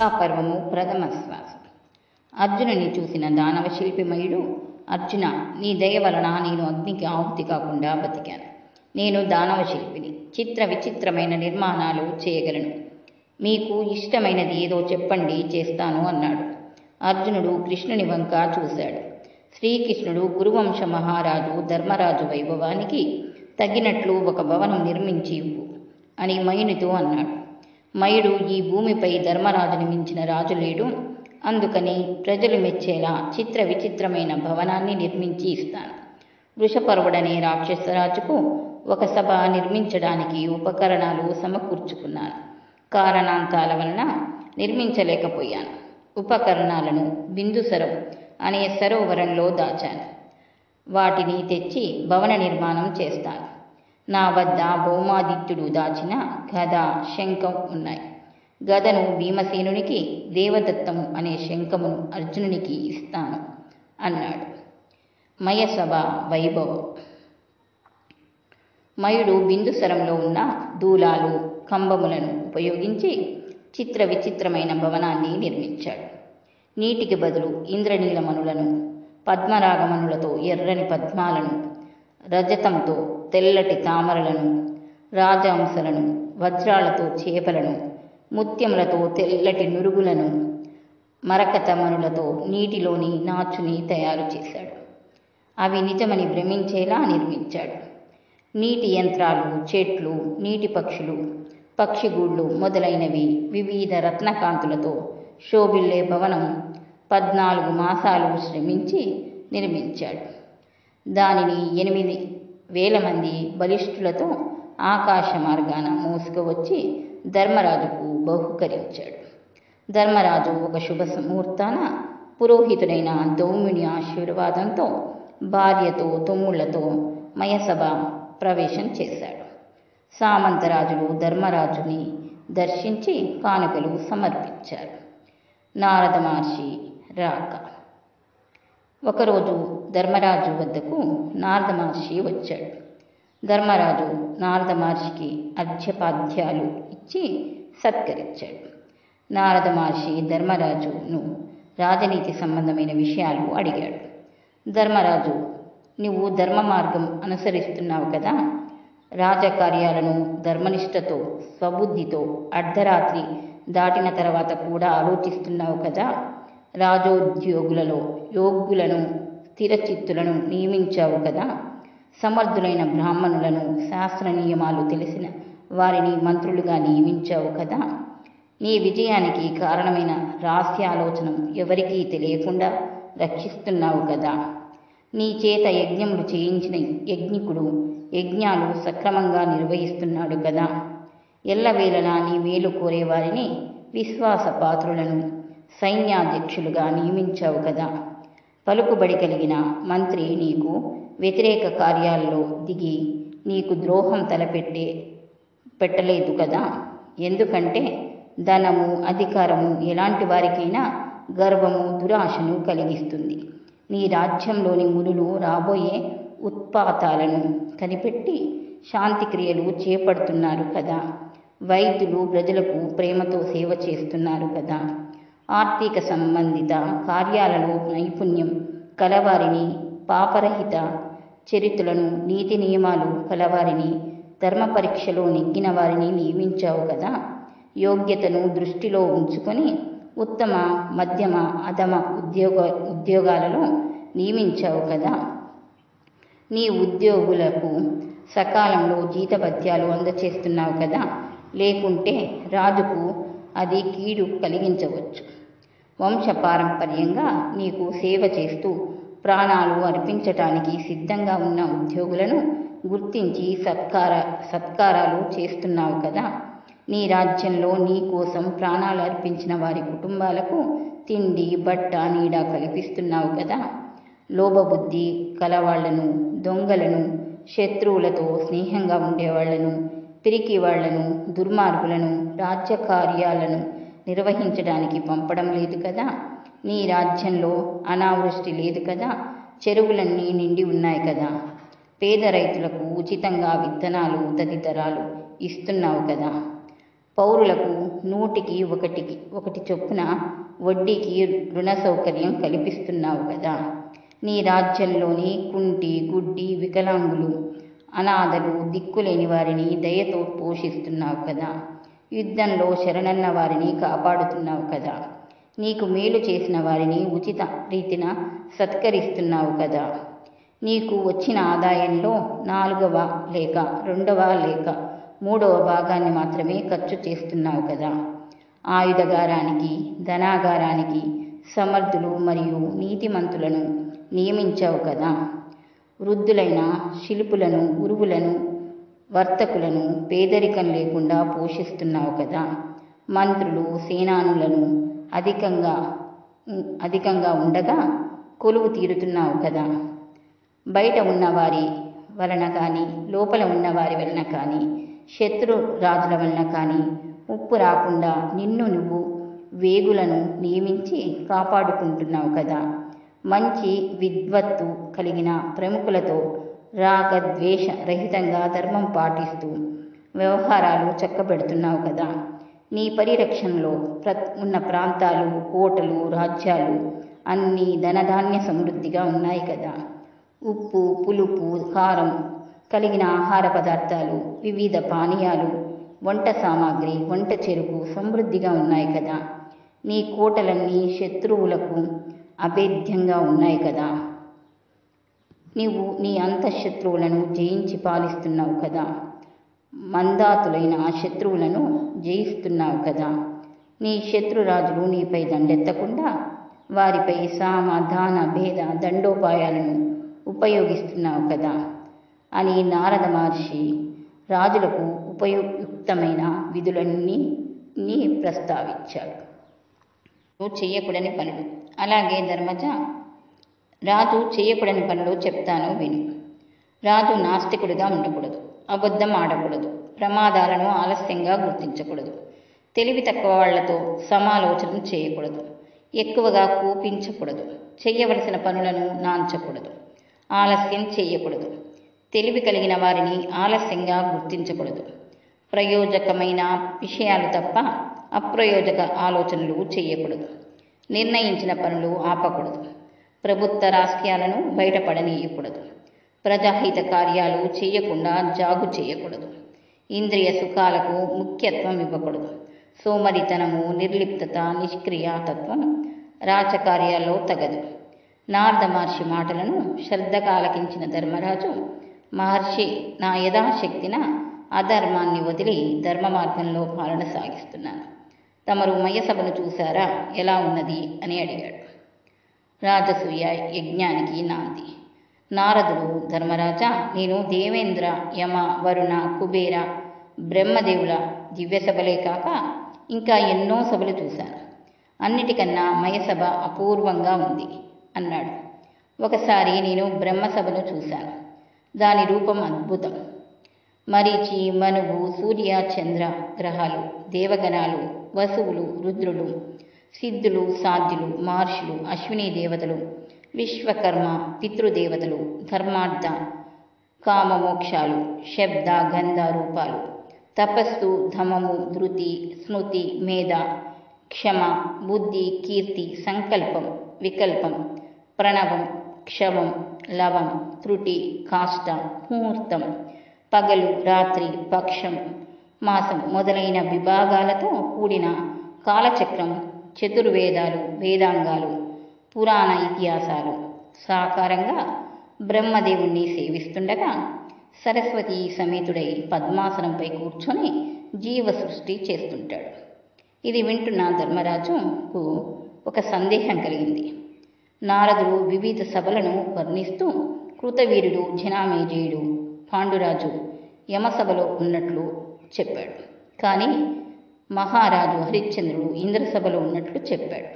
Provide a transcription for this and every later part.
ఆ పర్వము ప్రథమ శ్వాస. అర్జునుని చూసిన దానవశిల్పి మయుడు, అర్జున, నీ దయ వలన నేను అగ్నికి ఆహుతి కాకుండా బతికాను. నేను దానవశిల్పిని, చిత్ర విచిత్రమైన నిర్మాణాలు చేయగలను. మీకు ఇష్టమైనది ఏదో చెప్పండి, చేస్తాను అన్నాడు. అర్జునుడు కృష్ణుని వంక చూశాడు. శ్రీకృష్ణుడు కురువంశ మహారాజు ధర్మరాజు వైభవానికి తగినట్లు ఒక భవనం నిర్మించి ఇవ్వు అని మయునితో అన్నాడు. మయుడు, ఈ భూమిపై ధర్మరాజుని మించిన రాజు లేడు, అందుకని ప్రజలు మెచ్చేలా చిత్ర విచిత్రమైన భవనాన్ని నిర్మించి ఇస్తాను. వృషపర్వుడనే రాక్షసరాజుకు ఒక సభ నిర్మించడానికి ఉపకరణాలు సమకూర్చుకున్నాను. కారణాంతాల వలన నిర్మించలేకపోయాను. ఉపకరణాలను బిందుసరం అనే సరోవరంలో దాచాను. వాటిని తెచ్చి భవన నిర్మాణం చేస్తాను. నా వద్ద భౌమాదిత్యుడు దాచిన గద, శంఖం ఉన్నాయి. గదను భీమసేనునికి, దేవదత్తము అనే శంఖమును అర్జునునికి ఇస్తాను అన్నాడు. మయసభ వైభవం. మయుడు బిందుసరంలో ఉన్న దూలాలు, కంబములను ఉపయోగించి చిత్ర విచిత్రమైన భవనాన్ని నిర్మించాడు. నీటికి బదులు ఇంద్రనీలమణులను, పద్మరాగమణులతో ఎర్రని పద్మాలను, రజతంతో తెల్లటి తామరలను, రాజహంసలను, వజ్రాలతో చేపలను, ముత్యములతో తెల్లటి నురుగులను, మరకతమణులతో నీటిలోని నాచుని తయారు చేశాడు. అవి నిజమని భ్రమించేలా నిర్మించాడు. నీటి యంత్రాలు, చెట్లు, నీటి పక్షులు, పక్షిగూళ్ళు మొదలైనవి వివిధ రత్నకాంతులతో శోభిల్లే భవనం 14 మాసాలు శ్రమించి నిర్మించాడు. దానిని 8,000 మంది బలిష్ఠులతో ఆకాశ మార్గాన మోసుకువచ్చి ధర్మరాజుకు బహుకరించాడు. ధర్మరాజు ఒక శుభ ముహూర్తాన పురోహితుడైన ధౌమ్యుని ఆశీర్వాదంతో భార్యతో, తమ్ముళ్లతో మయసభ ప్రవేశం చేశాడు. సామంతరాజులు ధర్మరాజుని దర్శించి కానుకలు సమర్పించారు. నారద మహర్షి రాక. ఒకరోజు ధర్మరాజు వద్దకు నారద మహర్షి వచ్చాడు. ధర్మరాజు నారద మహర్షికి అర్ఘ్యపాద్యాలు ఇచ్చి సత్కరించాడు. నారద మహర్షి ధర్మరాజును రాజనీతి సంబంధమైన విషయాలు అడిగాడు. ధర్మరాజు, నువ్వు ధర్మ మార్గం అనుసరిస్తున్నావు కదా, రాజకార్యాలను ధర్మనిష్టతో, స్వబుద్ధితో అర్ధరాత్రి దాటిన తర్వాత కూడా ఆలోచిస్తున్నావు కదా, రాజోద్యోగులలో యోగ్యులను, స్థిరచిత్తులను నియమించావు కదా, సమర్థులైన బ్రాహ్మణులను, శాస్త్ర నియమాలు తెలిసిన వారిని మంత్రులుగా నియమించావు కదా, నీ విజయానికి కారణమైన రహస్యాలోచనం ఎవరికీ తెలియకుండా రక్షిస్తున్నావు కదా, నీ చేత యజ్ఞములు చేయించిన యజ్ఞికుడు యజ్ఞాలు సక్రమంగా నిర్వహిస్తున్నాడు కదా, ఎల్లవేళలా నీ మేలు కోరేవారిని విశ్వాసపాత్రులను సైన్యాధ్యక్షులుగా నియమించావు కదా, పలుకుబడి కలిగిన మంత్రి నీకు వ్యతిరేక కార్యాలలో దిగి నీకు ద్రోహం పెట్టలేదు కదా, ఎందుకంటే ధనము, అధికారము ఎలాంటి వారికైనా గర్వము, దురాశను కలిగిస్తుంది. నీ రాజ్యంలోని మునులు రాబోయే ఉత్పాతాలను కనిపెట్టి శాంతిక్రియలు చేపడుతున్నారు కదా, వైద్యులు ప్రజలకు ప్రేమతో సేవ చేస్తున్నారు కదా, ఆర్థిక సంబంధిత కార్యాలలో నైపుణ్యం కలవారిని, పాపరహిత చరిత్రలను, నీతి నియమాలు కలవారిని, ధర్మ పరీక్షలో నెగ్గిన వారిని నియమించావు కదా, యోగ్యతను దృష్టిలో ఉంచుకొని ఉత్తమ, మధ్యమ, అధమ ఉద్యోగాలలో నియమించావు కదా, నీ ఉద్యోగులకు సకాలంలో జీతభత్యాలు అందచేస్తున్నావు కదా, లేకుంటే రాజుకు అది కీడు కలిగించవచ్చు. వంశపారంపర్యంగా నీకు సేవ చేస్తూ ప్రాణాలు అర్పించటానికి సిద్ధంగా ఉన్న ఉద్యోగులను గుర్తించి సత్కారాలు చేస్తున్నావు కదా, నీ రాజ్యంలో నీ కోసం ప్రాణాలు అర్పించిన వారి కుటుంబాలకు తిండి, బట్ట, నీడ కల్పిస్తున్నావు కదా, లోభబుద్ధి కలవాళ్లను, దొంగలను, శత్రువులతో స్నేహంగా ఉండేవాళ్లను, పిరికి వాళ్లను, దుర్మార్గులను రాజ్యకార్యాలను నిర్వహించడానికి పంపడం లేదు కదా, నీ రాజ్యంలో అనావృష్టి లేదు కదా, చెరువులన్నీ నిండి ఉన్నాయి కదా, పేద రైతులకు ఉచితంగా విత్తనాలు తదితరాలు ఇస్తున్నావు కదా, పౌరులకు 100కి 1 చొప్పున వడ్డీకి రుణ సౌకర్యం కల్పిస్తున్నావు కదా. నీ రాజ్యంలోని కుంటి, గుడ్డి, వికలాంగులు, అనాథలు, దిక్కులేని వారిని దయతో పోషిస్తున్నావు కదా. యుద్ధంలో శరణన్న వారిని కాపాడుతున్నావు కదా. నీకు మేలు చేసిన వారిని ఉచిత రీతిన సత్కరిస్తున్నావు కదా. నీకు వచ్చిన ఆదాయంలో 4వ లేక 2వ లేక 3వ భాగాన్ని మాత్రమే ఖర్చు చేస్తున్నావు కదా. ఆయుధగారానికి, ధనాగారానికి సమర్థులు మరియు నీతిమంతులను నియమించావు కదా. వృద్ధులైన శిల్పులను, గురువులను, వర్తకులను పేదరికం లేకుండా పోషిస్తున్నావు కదా. మంత్రులు, సేనానులను అధికంగా ఉండగా కొలువు తీరుతున్నావు కదా. బయట ఉన్నవారి వలన కానీ, లోపల ఉన్నవారి వలన కానీ, శత్రు రాజుల వలన కానీ ముప్పు రాకుండా నువ్వు వేగులను నియమించి కాపాడుకుంటున్నావు కదా. మంచి విద్వత్తు కలిగిన ప్రముఖులతో రాగద్వేష రహితంగా ధర్మం పాటిస్తూ వ్యవహారాలు చక్కబెడుతున్నావు కదా. నీ పరిరక్షణలో ఉన్న ప్రాంతాలు, కోటలు, రాజ్యాలు అన్నీ ధనధాన్య సమృద్ధిగా ఉన్నాయి కదా. ఉప్పు, పులుపు, కారం కలిగిన ఆహార పదార్థాలు, వివిధ పానీయాలు, వంట సామాగ్రి, వంట చెరుకు సమృద్ధిగా ఉన్నాయి కదా. నీ కోటలన్నీ శత్రువులకు అభేద్యంగా ఉన్నాయి కదా. నీవు నీ అంతఃశత్రువులను జయించి పాలిస్తున్నావు కదా. మందాతులైన శత్రువులను జయిస్తున్నావు కదా. నీ శత్రురాజులు నీపై దండెత్తకుండా వారిపై సామ, దాన, భేద దండోపాయాలను ఉపయోగిస్తున్నావు కదా అని నారద మహర్షి రాజులకు ఉపయుక్తమైన విధులన్నీ ప్రస్తావించాడు. చేయకూడని పనులు. అలాగే ధర్మజ, రాజు చేయకూడని పనులు చెప్తాను విను. రాజు నాస్తికుడిగా ఉండకూడదు, అబద్ధం ఆడకూడదు, ప్రమాదాలను ఆలస్యంగా గుర్తించకూడదు, తెలివి తక్కువ వాళ్లతో సమాలోచన చేయకూడదు, ఎక్కువగా కోపించకూడదు, చెయ్యవలసిన పనులను నాంచకూడదు, ఆలస్యం చేయకూడదు, తెలివి కలిగిన వారిని ఆలస్యంగా గుర్తించకూడదు, ప్రయోజకమైన విషయాలు తప్ప అప్రయోజక ఆలోచనలు చేయకూడదు, నిర్ణయించిన పనులు ఆపకూడదు, ప్రభుత్వ రహస్యాలను బయటపడనీయకూడదు, ప్రజాహిత కార్యాలు చేయకుండా జాగు చేయకూడదు, ఇంద్రియ సుఖాలకు ముఖ్యత్వం ఇవ్వకూడదు, సోమరితనము, నిర్లిప్తత, నిష్క్రియాతత్వం రాజకార్యాల్లో తగదు. నారద మహర్షి మాటలను శ్రద్ధగా ఆలకించిన ధర్మరాజు, మహర్షి నా యథాశక్తిన అధర్మాన్ని వదిలి ధర్మ మార్గంలో పాలన సాగిస్తున్నాను. తమరు మయసభను చూశారా, ఎలా ఉన్నది అని అడిగాడు. రాజసూయ యజ్ఞానికి నాంది. నారదుడు, ధర్మరాజా, నేను దేవేంద్ర, యమ, వరుణ, కుబేర, బ్రహ్మదేవుల దివ్య సభలే కాక ఇంకా ఎన్నో సభలు చూశాను. అన్నిటికన్నా మయసభ అపూర్వంగా ఉంది అన్నాడు. ఒకసారి నేను బ్రహ్మసభను చూశాను. దాని రూపం అద్భుతం. మరీచి, మనువు, సూర్య, చంద్ర గ్రహాలు, దేవగణాలు, వసువులు, రుద్రులు, సిద్ధులు, సాధ్యులు, మహర్షులు, అశ్విని దేవతలు, విశ్వకర్మ, పితృదేవతలు, ధర్మార్థ కామమోక్షాలు, శబ్ద గంధ రూపాలు, తపస్సు, ధమము, ధృతి, స్మృతి, మేధ, క్షమ, బుద్ధి, కీర్తి, సంకల్పం, వికల్పం, ప్రణవం, క్షవం, లవం, త్రుటి, కాష్ట, ముహూర్తం, పగలు, రాత్రి, పక్షం, మాసం మొదలైన విభాగాలతో కూడిన కాలచక్రం, చతుర్వేదాలు, వేదాంగాలు, పురాణ ఇతిహాసాలు సాకారంగా బ్రహ్మదేవుణ్ణి సేవిస్తుండగా సరస్వతి సమేతుడై పద్మాసనంపై కూర్చొని జీవ సృష్టి చేస్తుంటాడు. ఇది వింటున్న ధర్మరాజుకు ఒక సందేహం కలిగింది. నారదుడు వివిధ సభలను వర్ణిస్తూ కృతవీరుడు జనమేజయుడు, పాండురాజు యమసభలో ఉన్నట్లు చెప్పాడు. కానీ మహారాజు హరిశ్చంద్రుడు ఇంద్రసభలో ఉన్నట్లు చెప్పాడు.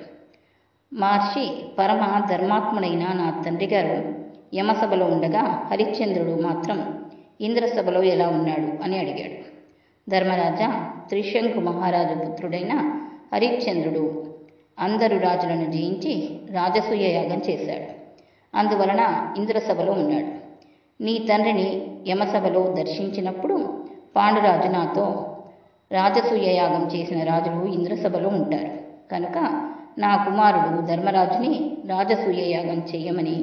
మహర్షి, పరమ ధర్మాత్ముడైన నా తండ్రి గారు యమసభలో ఉండగా హరిశ్చంద్రుడు మాత్రం ఇంద్రసభలో ఎలా ఉన్నాడు అని అడిగాడు. ధర్మరాజా, త్రిశంకు మహారాజు పుత్రుడైన హరిశ్చంద్రుడు అందరు రాజులను జయించి రాజసూయ యాగం చేశాడు. అందువలన ఇంద్రసభలో ఉన్నాడు. నీ తండ్రిని యమసభలో దర్శించినప్పుడు పాండురాజు నాతో రాజసూయ యాగం చేసిన రాజులు ఇంద్రసభలో ఉంటారు. కనుక నా కుమారుడు ధర్మరాజుని రాజసూయ యాగం చేయమని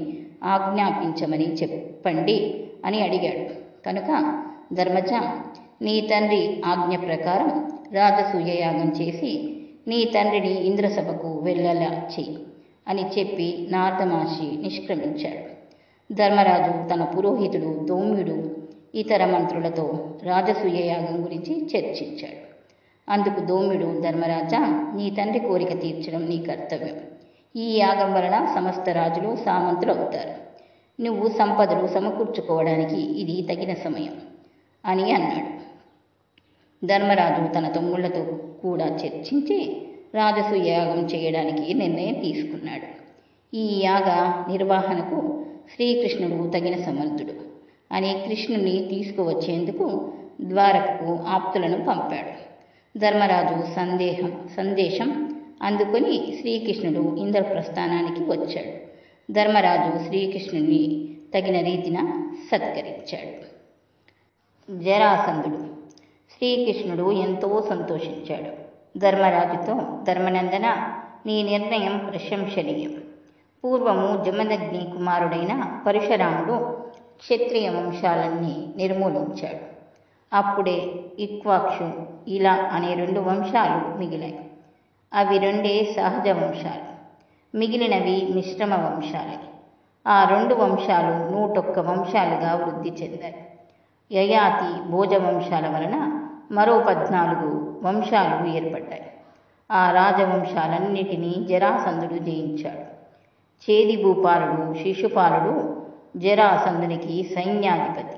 ఆజ్ఞాపించమని చెప్పండి అని అడిగాడు. కనుక ధర్మజ, నీ తండ్రి ఆజ్ఞ ప్రకారం రాజసూయ యాగం చేసి నీ తండ్రిని ఇంద్రసభకు వెళ్ళేలా చెయ్యి అని చెప్పి నారద మహర్షి నిష్క్రమించాడు. ధర్మరాజు తన పురోహితుడు ధౌమ్యుడు ఇతర మంత్రులతో రాజసూయ యాగం గురించి చర్చించాడు. అందుకు ధౌమ్యుడు, ధర్మరాజా, నీ తండ్రి కోరిక తీర్చడం నీ కర్తవ్యం. ఈ యాగం వలన సమస్త రాజులు సామంతులు అవుతారు. నువ్వు సంపదలు సమకూర్చుకోవడానికి ఇది తగిన సమయం అని అన్నాడు. ధర్మరాజు తన తమ్ముళ్లతో కూడా చర్చించి రాజసూయ యాగం చేయడానికి నిర్ణయం తీసుకున్నాడు. ఈ యాగ నిర్వహణకు శ్రీకృష్ణుడు తగిన సమర్థుడు అని కృష్ణుని తీసుకువచ్చేందుకు ద్వారకకు ఆప్తులను పంపాడు. ధర్మరాజు సందేశం అందుకొని శ్రీకృష్ణుడు ఇంద్రప్రస్థానానికి వచ్చాడు. ధర్మరాజు శ్రీకృష్ణుని తగిన రీతిన సత్కరించాడు. జరాసంధుడు. శ్రీకృష్ణుడు ఎంతో సంతోషించాడు. ధర్మరాజుతో, ధర్మనందన, నీ నిర్ణయం ప్రశంసనీయం. పూర్వము జమదగ్ని కుమారుడైన పరశురాముడు క్షత్రియ వంశాలన్నీ నిర్మూలించాడు. అప్పుడే ఇక్ష్వాకు, ఇలా అనే 2 వంశాలు మిగిలాయి. అవి 2 సహజ వంశాలు, మిగిలినవి మిశ్రమ వంశాలే. ఆ 2 వంశాలు 101 వంశాలుగా వృద్ధి చెందాయి. యయాతి, భోజ వంశాల వలన మరో 14 వంశాలు ఏర్పడ్డాయి. ఆ రాజవంశాలన్నిటినీ జరాసంధుడు జయించాడు. చేది భూపాలుడు శిశుపాలుడు జరాసంధునికి సైన్యాధిపతి.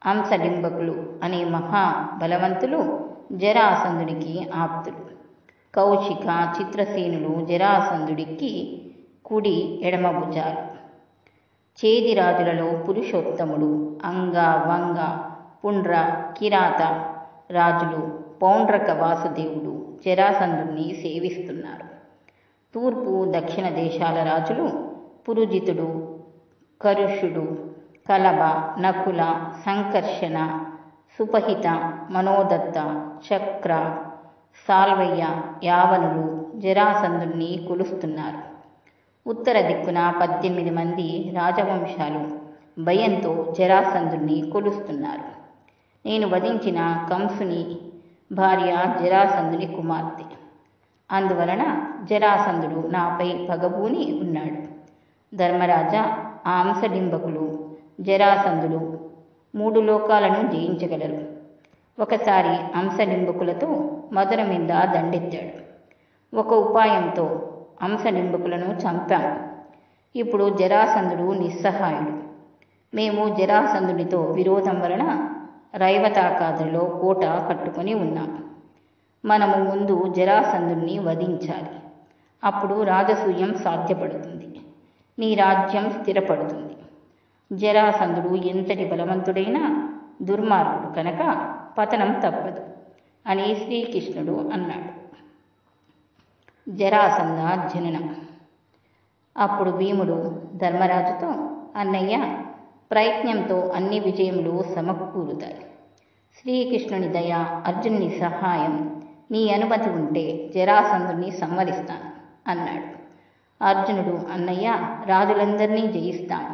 అంశడింబకులు అనే మహాబలవంతులు జరాసంధునికి ఆప్తులు. కౌశిక, చిత్రసేనులు జరాసంధుడికి కుడి ఎడమ భుజాలు. చేది రాజులలో పురుషోత్తముడు, అంగ, వంగ, పుండ్ర, కిరాత రాజులు పౌండ్రక వాసుదేవుడు జరాసంధుడిని సేవిస్తున్నారు. తూర్పు దక్షిణ దేశాల రాజులు పురుజితుడు, కరుషుడు, కలబ, నకుల, సంకర్షణ, సుపహిత, మనోదత్త, చక్ర, సాల్వయ్య, యావనులు జరాసంధుడిని కొలుస్తున్నారు. ఉత్తర దిక్కున 18 మంది రాజవంశాలు భయంతో జరాసంధుడిని కొలుస్తున్నారు. నేను వధించిన కంసుని భార్య జరాసంధుని కుమార్తె. అందువలన జరాసంధుడు నాపై పగబూని ఉన్నాడు. ధర్మరాజా, ఆ అంశడింబకులు జరాసంధుడు 3 లోకాలను జయించగలరు. ఒకసారి అంశడింబకులతో మదన మీద దండెత్తాడు. ఒక ఉపాయంతో అంశడింబకులను చంపాము. ఇప్పుడు జరాసంధుడు నిస్సహాయుడు. మేము జరాసంధుడితో విరోధం వలన రైవతాకాద్రిలో కోట కట్టుకొని ఉన్నాము. మనము ముందు జరాసంధుడిని వధించాలి. అప్పుడు రాజసూయం సాధ్యపడుతుంది, నీ రాజ్యం స్థిరపడుతుంది. జరాసంధుడు ఎంతటి బలవంతుడైనా దుర్మార్గుడు కనుక పతనం తప్పదు అని శ్రీకృష్ణుడు అన్నాడు. జరాసంధ జననం. అప్పుడు భీముడు ధర్మరాజుతో, అన్నయ్య, ప్రయత్నంతో అన్ని విజయములు సమకూరుతాయి. శ్రీకృష్ణుని దయ, అర్జునుని సహాయం, నీ అనుమతి ఉంటే జరాసంధుని సంహరిస్తాను అన్నాడు. అర్జునుడు, అన్నయ్య, రాజులందరినీ జయిస్తాను,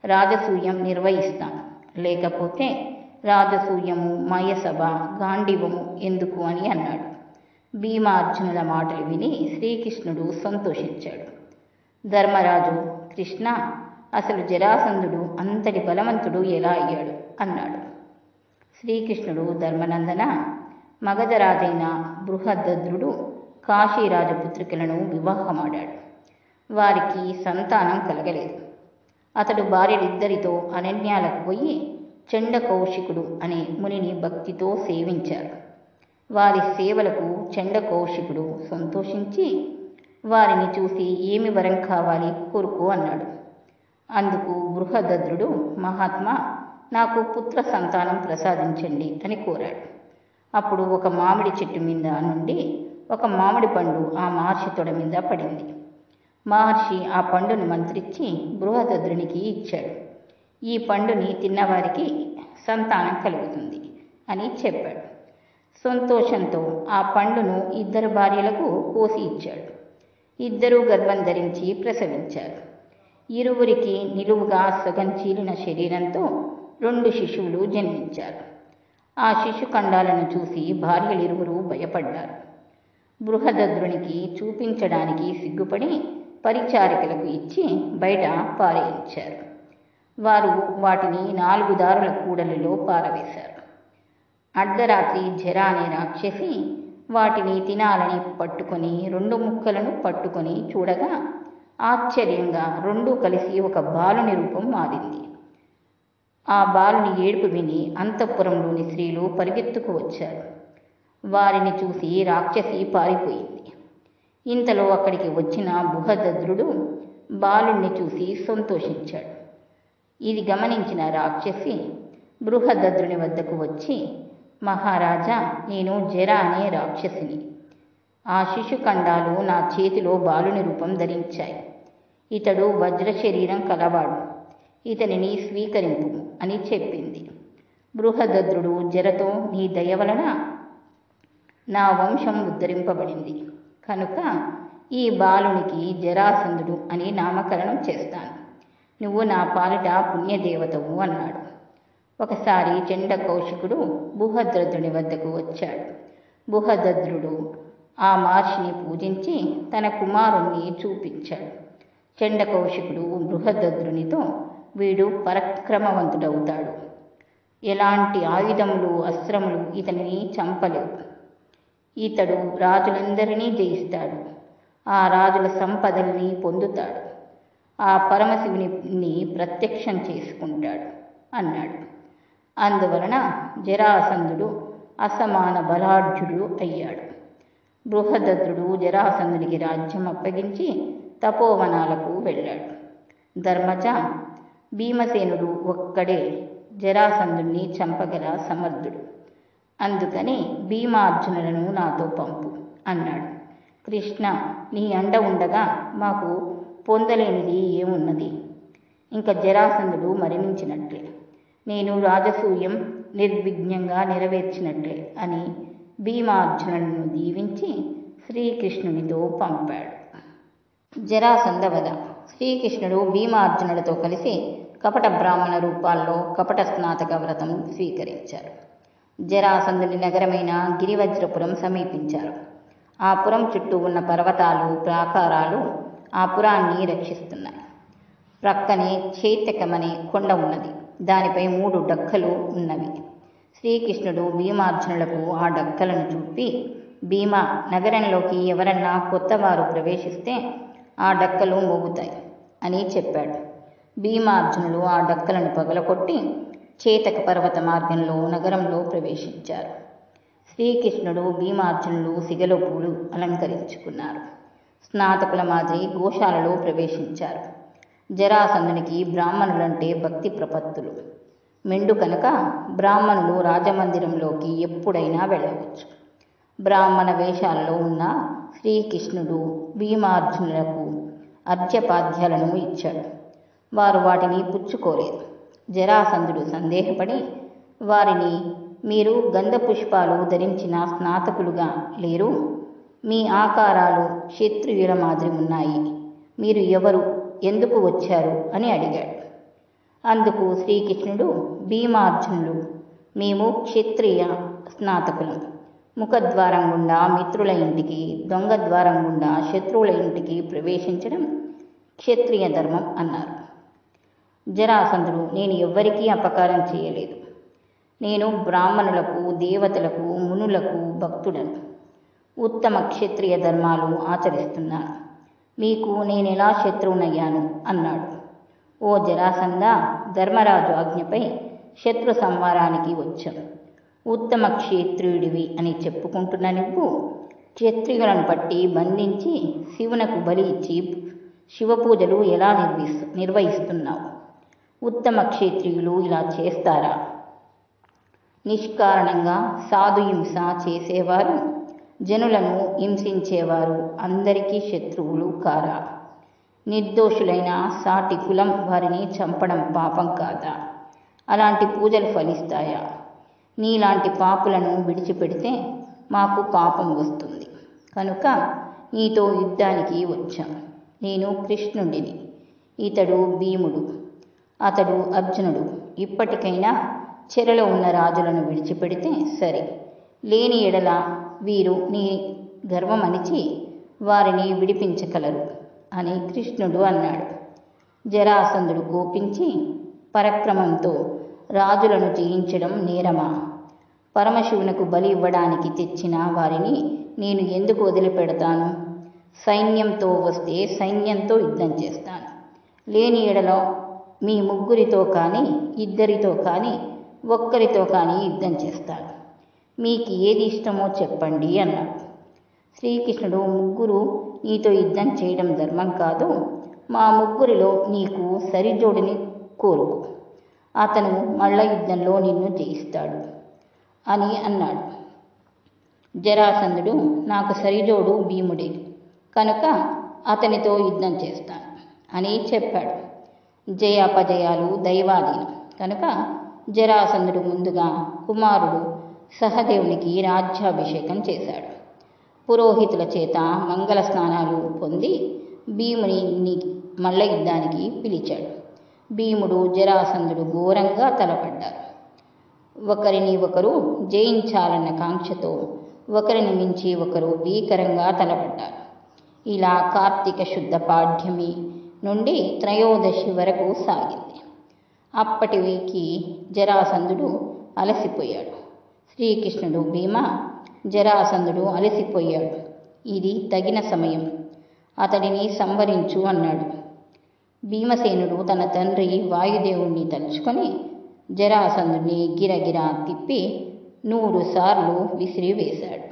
రాజసూయం నిర్వహిస్తాను, లేకపోతే రాజసూయము, మయసభ, గాంధీవము ఎందుకు అని అన్నాడు. భీమార్జునుల మాటలు విని శ్రీకృష్ణుడు సంతోషించాడు. ధర్మరాజు, కృష్ణ, అసలు జరాసంధుడు అంతటి బలవంతుడు ఎలా అయ్యాడు అన్నాడు. శ్రీకృష్ణుడు, ధర్మనందన, మగధరాజైన బృహదద్రుడు కాశీరాజపుత్రికలను వివాహమాడాడు. వారికి సంతానం కలగలేదు. అతడు భార్యలిద్దరితో అరణ్యాలకు పోయి చండకౌశికుడు అనే మునిని భక్తితో సేవించారు. వారి సేవలకు చండకౌశికుడు సంతోషించి వారిని చూసి ఏమి వరం కావాలి కోరుకో అన్నాడు. అందుకు బృహదద్రుడు, మహాత్మా, నాకు పుత్ర సంతానం ప్రసాదించండి అని కోరాడు. అప్పుడు ఒక మామిడి చెట్టు మీద నుండి ఒక మామిడి పండు ఆ మహర్షి తొడ మీద పడింది. మహర్షి ఆ పండుని మంత్రించి బృహదద్రునికి ఇచ్చాడు. ఈ పండుని తిన్నవారికి సంతానం కలుగుతుంది అని చెప్పాడు. సంతోషంతో ఆ పండును ఇద్దరు భార్యలకు కోసి ఇచ్చాడు. ఇద్దరూ గర్భం ధరించి ప్రసవించారు. ఇరువురికి నిలువుగా సగం చీలిన శరీరంతో 2 శిశువులు జన్మించారు. ఆ శిశుఖండాలను చూసి భార్యలిరువురు భయపడ్డారు. బృహదద్రునికి చూపించడానికి సిగ్గుపడి పరిచారికలకు ఇచ్చి బయట పారేయించారు. వారు వాటిని 4 దారుల కూడలిలో పారవేశారు. అర్ధరాత్రి జర అనే రాక్షసి వాటిని తినాలని పట్టుకొని 2 ముక్కలను పట్టుకొని చూడగా ఆశ్చర్యంగా 2 కలిసి ఒక బాలుని రూపం మారింది. ఆ బాలుని ఏడుపు విని అంతఃపురంలోని స్త్రీలు పరిగెత్తుకు వచ్చారు. వారిని చూసి రాక్షసి పారిపోయింది. ఇంతలో అక్కడికి వచ్చిన బృహదద్రుడు బాలుణ్ణి చూసి సంతోషించాడు. ఇది గమనించిన రాక్షసి బృహదద్రుని వద్దకు వచ్చి, మహారాజా, నేను జర అనే రాక్షసిని. ఆ శిశుఖండాలు నా చేతిలో బాలుని రూపం ధరించాయి. ఇతడు వజ్ర శరీరం కలవాడు. ఇతనిని స్వీకరింపు అని చెప్పింది. బృహదద్రుడు జరతో, నీ దయ వలన నా వంశం ఉద్ధరింపబడింది కనుక ఈ బాలునికి జరాసంధుడు అని నామకరణం చేస్తాను. నువ్వు నా పాలిట పుణ్యదేవతవు అన్నాడు. ఒకసారి చండ కౌశికుడు బృహదద్రుని వద్దకు వచ్చాడు. బృహదద్రుడు ఆ మహర్షిని పూజించి తన కుమారుణ్ణి చూపించాడు. చండ కౌశికుడు బృహదద్రునితో, వీడు పరక్రమవంతుడవుతాడు. ఎలాంటి ఆయుధములు అస్త్రములు ఇతనిని చంపలేవు. ఇతడు రాజులందరినీ జయిస్తాడు. ఆ రాజుల సంపదల్ని పొందుతాడు. ఆ పరమశివుని ప్రత్యక్షం చేసుకుంటాడు అన్నాడు. అందువలన జరాసంధుడు అసమాన బలాఢ్యుడు అయ్యాడు. బృహదద్రుడు జరాసంధునికి రాజ్యం అప్పగించి తపోవనాలకు వెళ్ళాడు. ధర్మజ, భీమసేనుడు ఒక్కడే జరాసంధుణ్ణి చంపగల సమర్థుడు. అందుకని భీమార్జునులను నాతో పంపు అన్నాడు. కృష్ణ, నీ అండ ఉండగా మాకు పొందలేనిది ఏమున్నది? ఇంకా జరాసంధుడు మరణించినట్లే, నేను రాజసూయం నిర్విఘ్నంగా నెరవేర్చినట్లే అని భీమార్జునులను దీవించి శ్రీకృష్ణునితో పంపాడు. జరాసంధ వధ. శ్రీకృష్ణుడు భీమార్జునులతో కలిసి కపట బ్రాహ్మణ రూపాల్లో కపట స్నాతక వ్రతం స్వీకరించారు. జరాసంధుని నగరమైన గిరివజ్రపురం సమీపించారు. ఆ పురం చుట్టూ ఉన్న పర్వతాలు, ప్రాకారాలు ఆ పురాన్ని రక్షిస్తున్నాయి. ప్రక్కనే చైతకమనే కొండ ఉన్నది. దానిపై 3 డక్కలు ఉన్నవి. శ్రీకృష్ణుడు భీమార్జునులకు ఆ డక్కలను చూపి, భీమా, నగరంలోకి ఎవరన్నా కొత్తవారు ప్రవేశిస్తే ఆ డక్కలు మోగుతాయి అని చెప్పాడు. భీమార్జునులు ఆ డక్కలను పగలకొట్టి చేతక పర్వత మార్గంలో నగరంలో ప్రవేశించారు. శ్రీకృష్ణుడు భీమార్జునులు సిగలో పూలు అలంకరించుకున్నారు. స్నాతకుల మాదిరి గోశాలలో ప్రవేశించారు. జరాసంధునికి బ్రాహ్మణులంటే భక్తి ప్రపత్తులు మెండు కనుక బ్రాహ్మణులు రాజమందిరంలోకి ఎప్పుడైనా వెళ్ళవచ్చు. బ్రాహ్మణ వేషాలలో ఉన్న శ్రీకృష్ణుడు భీమార్జునులకు అర్ఘ్యపాద్యాలను ఇచ్చాడు. వారు వాటిని పుచ్చుకోలేదు. జరాసంధుడు సందేహపడి వారిని, మీరు గంధ పుష్పాలు ధరించిన స్నాతకులుగా లేరు, మీ ఆకారాలు క్షత్రియుల మాదిరి ఉన్నాయి, మీరు ఎవరు, ఎందుకు వచ్చారు అని అడిగాడు. అందుకు శ్రీకృష్ణుడు, భీమార్జునులు మేము క్షత్రియ స్నాతకులం. ముఖద్వారం గుండా మిత్రుల ఇంటికి, దొంగ ద్వారం గుండా శత్రువుల ఇంటికి ప్రవేశించడం క్షత్రియ ధర్మం అన్నారు. జరాసంధుడు, నేను ఎవ్వరికీ అపకారం చేయలేదు. నేను బ్రాహ్మణులకు, దేవతలకు, మునులకు భక్తుడను. ఉత్తమ క్షత్రియ ధర్మాలు ఆచరిస్తున్నాను. మీకు నేనెలా శత్రువునయ్యాను అన్నాడు. ఓ జరాసంధ, ధర్మరాజు ఆజ్ఞపై శత్రు సంహారానికి వచ్చాం. ఉత్తమ క్షత్రియుడివి అని చెప్పుకుంటున్న నువ్వు క్షత్రియులను పట్టి బంధించి శివునకు బలి ఇచ్చి శివపూజలు ఎలా నిర్వహిస్తున్నావు? ఉత్తమ క్షత్రియులు ఇలా చేస్తారా? నిష్కారణంగా సాధుహింస చేసేవారు, జనులను హింసించేవారు అందరికీ శత్రువులు కారా? నిర్దోషులైన సాటి కులం వారిని చంపడం పాపం కాదా? అలాంటి పూజలు ఫలిస్తాయా? నీలాంటి పాపులను విడిచిపెడితే మాకు పాపం వస్తుంది. కనుక నీతో యుద్ధానికి వచ్చాం. నేను కృష్ణుడిని, ఇతడు భీముడు, అతడు అర్జునుడు. ఇప్పటికైనా చెరలో ఉన్న రాజులను విడిచిపెడితే సరే, లేని ఎడల వీరు నీ గర్వమణిచి వారిని విడిపించగలరు అని కృష్ణుడు అన్నాడు. జరాసంధుడు కోపించి, పరక్రమంతో రాజులను జయించడం నేరమా? పరమశివునకు బలి ఇవ్వడానికి తెచ్చిన వారిని నేను ఎందుకు వదిలిపెడతాను? సైన్యంతో వస్తే సైన్యంతో యుద్ధం చేస్తాను. లేని ఎడల మీ ముగ్గురితో కానీ, ఇద్దరితో కానీ, ఒక్కరితో కానీ యుద్ధం చేస్తాను. మీకు ఏది ఇష్టమో చెప్పండి అన్నాడు. శ్రీకృష్ణుడు, ముగ్గురు నీతో యుద్ధం చేయడం ధర్మం కాదు. మా ముగ్గురిలో నీకు సరిజోడిని కోరుకో, అతను మల్ల యుద్ధంలో నిన్ను జయిస్తాడు అని అన్నాడు. జరాసంధుడు, నాకు సరిజోడు భీముడే, కనుక అతనితో యుద్ధం చేస్తాను అని చెప్పాడు. జయాపజయాలు దైవాధీనం కనుక జరాసంధుడు ముందుగా కుమారుడు సహదేవునికి రాజ్యాభిషేకం చేశాడు. పురోహితుల చేత మంగళ స్నానాలు పొంది భీముని మల్ల యుద్ధానికి పిలిచాడు. భీముడు, జరాసంధుడు ఘోరంగా తలపడ్డారు. ఒకరిని ఒకరు జయించాలన్న కాంక్షతో ఒకరిని మించి ఒకరు భీకరంగా తలపడ్డారు. ఇలా కార్తీక శుద్ధ పాడ్యమి నుండి త్రయోదశి వరకు సాగింది. అప్పటికి జరాసంధుడు అలసిపోయాడు. శ్రీకృష్ణుడు, భీమా, జరాసంధుడు అలసిపోయాడు, ఇది తగిన సమయం, అతడిని సంవరించు అన్నాడు. భీమసేనుడు తన తండ్రి వాయుదేవుణ్ణి తలుచుకొని జరాసంధుడిని గిరగిరా తిప్పి 100 సార్లు విసిరివేశాడు.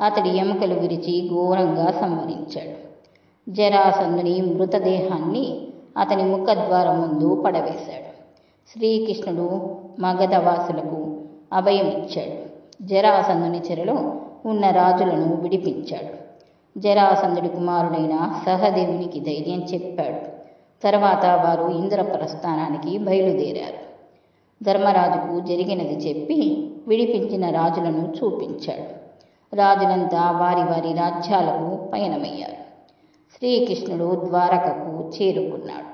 అతడి ఎముకలు విరిచి ఘోరంగా సంహరించాడు. జరాసంధుని మృతదేహాన్ని అతని ముఖద్వారం ముందు పడవేశాడు. శ్రీకృష్ణుడు మగధవాసులకు అభయమిచ్చాడు. జరాసంధుని చెరలో ఉన్న రాజులను విడిపించాడు. జరాసంధుడి కుమారుడైన సహదేవునికి ధైర్యం చెప్పాడు. తర్వాత వారు ఇంద్రప్రస్థానానికి బయలుదేరారు. ధర్మరాజుకు జరిగినది చెప్పి విడిపించిన రాజులను చూపించాడు. రాజులంతా వారి వారి రాజ్యాలకు పయనమయ్యారు. శ్రీకృష్ణుడు ద్వారకకు చేరుకున్నాడు.